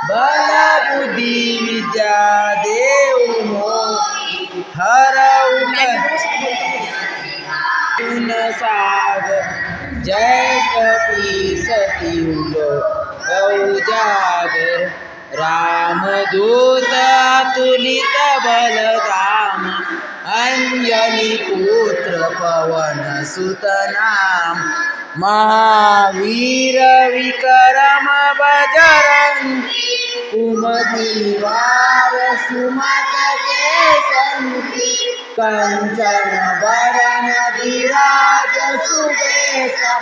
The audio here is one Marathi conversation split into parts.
बल बुद्धी विद्या देऊ मोहि हरऊ करुण सागर जय कपीस तिहुलो उजागर रामदूत अतुलित बलधाम अंजनी पुत्र पवन सुत नाम महावीर विक्रम बजरंगी कुमति निवार सुमत केसरी कंचन बरन विराज सुबेसा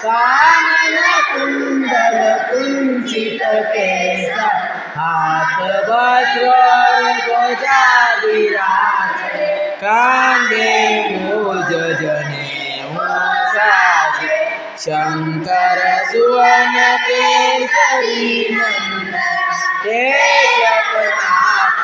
कानन कुंडल कुंचित केसा हाथ वज्र ध्वजा विराज कांधे मूज जनेऊ साज शंकर सुवन केसरी नंदन तेजप्रताप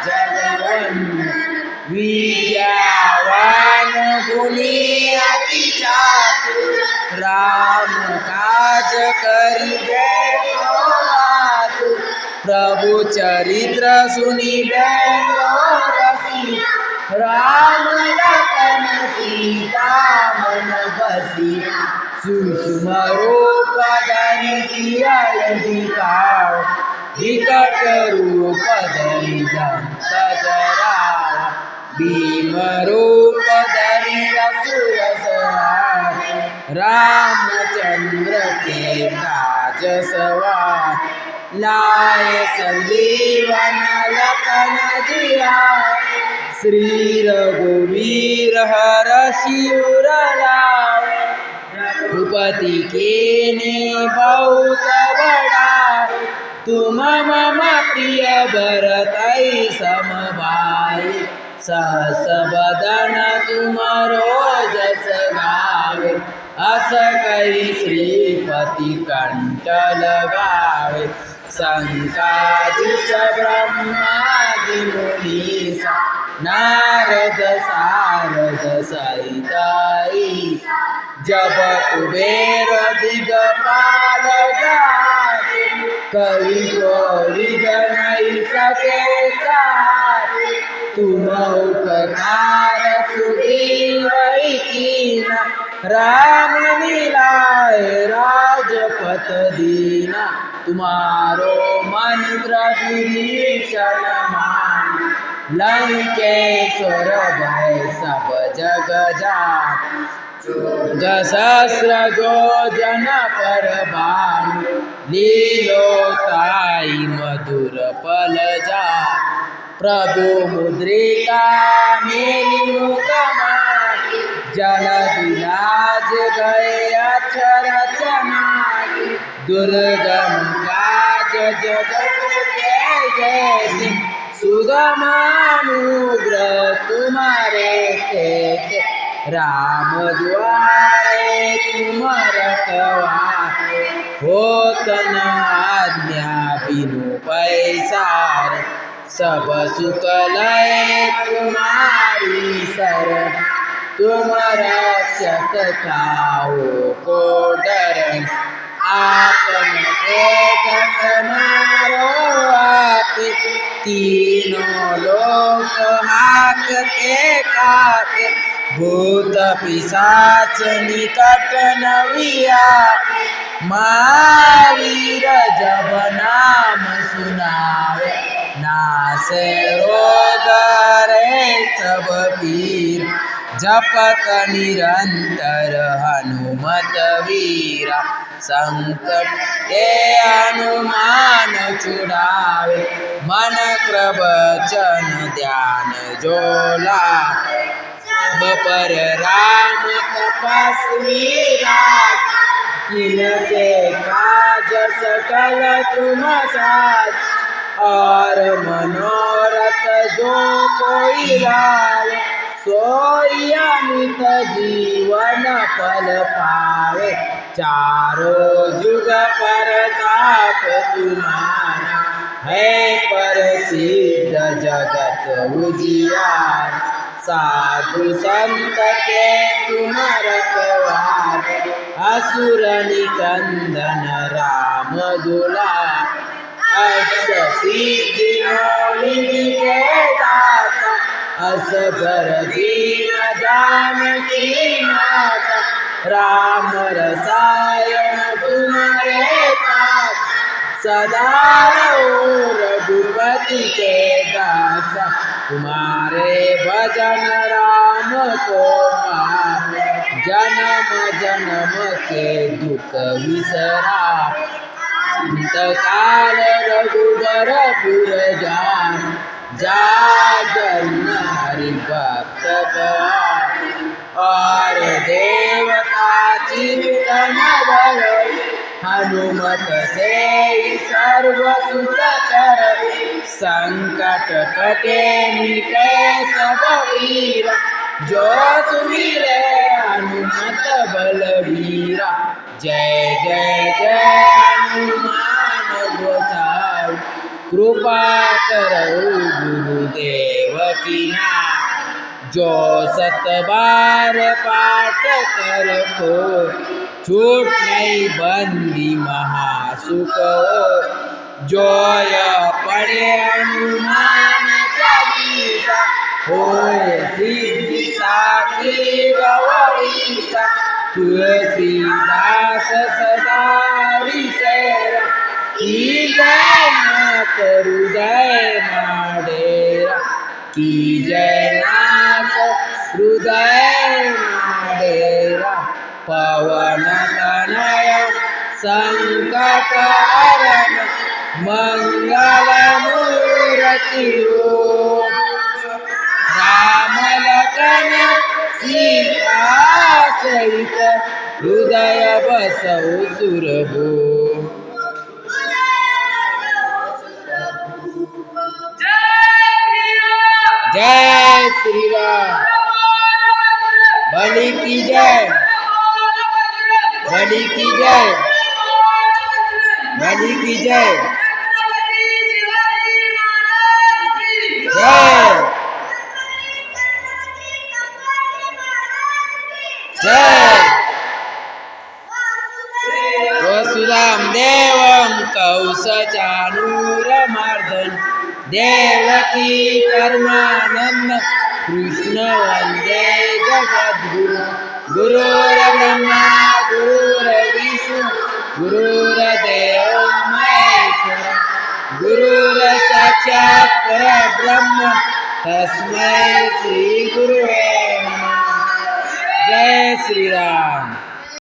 महाजगवंदन विद्यावान गुणी अति चातुर राम काज करिबे आतुर प्रभु चरित्र सुनिबे रसिक राम लखन सीता मन बसिया सूक्ष्म रूप धरि सियहि दिखाओ विकट रूप धरि दंत जरावा भीम रूप धरि असुर संहार रामचंद्र के काज सवार लाए संजीवन लखन जियाए श्री रघुवीर हरषि उर लाए रघुपति कीन्ही बहुत बड़ाई तुम मम प्रिय भरतहि सम भाई सहस बदन तुमरो जस गावे अस कहि श्रीपति कंठ लगावे संकादिक ब्रह्मादि मुनीसा नारद सारद सहित ईसा जब कुबेर दिगपाल जाते कवि कोविद नहीं सके काते तुम उपकार सुग्रीव कीना राम मिलाए राजपथ दीना तुम्हारो मंत्र विभीषण मान लंकेश्वर भय सब जग जान सहस्र योजन पर भानु लीलोताई मधुर फल जा प्रभु मुद्रिका मेली मुकमाई जल दिलाज गए अक्षर चनाई दुर्गम काज जगत के जैसे सुगमानुग्रह तुम्हारे थे राम द्वारे तुम रखवारे होत न आज्ञा बिनु पैसार सब सुख लय तुम्हारी शरण तुम रक्षक काहू को डरन आपन तेज समारो आप तीनों लोक हाकते काटे भूत पिशाच निकट नविया महावीर जब नाम सुनावे नासे रोग रे सब पीर जपत निरंतर हनुमत वीरा संकट ते हनुमान छुड़ावे मन क्रवचन ध्यान जोला पर राम तपस्वी राज किनके काज सकल तुम साथ और मनोरथ जो कोई लावे सोई अमित जीवन फल पावे चारों जुग परताप तुम्हारा है प्रसिद्ध जगत उजियार साधु संत के तुम रखवारे असुर निकंदन राम दुलार अष्टसिद्धीं के दाता असबर दीन जानकी माता राम रसायन तुम्हारे पास सदा रहो रघुपति के दासा तुम्हारे भजन राम को पावे जन्म जन्म के दुख विसरा काल रघुबर पुर जा जन्म हरि भक्त और देवता चिंतन बर हनुमत से सर्व सुख कर संकट कटे मिटे सब पीरा जो सुमिरे हनुमत बलवीरा जय जय जय हनुमान गोसाई कृपा करो गुरुदेव की नाथ जो 7 बार पाठ कर को छूट नहीं बंदी महासुख जोय पढ़े हनुमान चालीसा होय सिद्धि साखी गौरीसा तुलसीदास सदा रिसेरा की जय नाथ हृदय माडेरा की जय नाथ हृदय माडेरा पवन तनय संकट हरण मंगल मूर्ति राम लखन सीता सहित हृदय बसहु सुरभु जय श्री राम बलि की जय बलि की जय बलि की जय जय जय वसुधाम देवं कौसचानूरमर्दन देवकी परमानंद कृष्ण वंदे जगद्गुरु गुरुर्ब्रह्मा गुरुर्विष्णु गुरुर्देव महेश्वर गुरुर्साक्षात् परब्रह्म तस्मै श्री गुरुवे नमः जय श्री राम।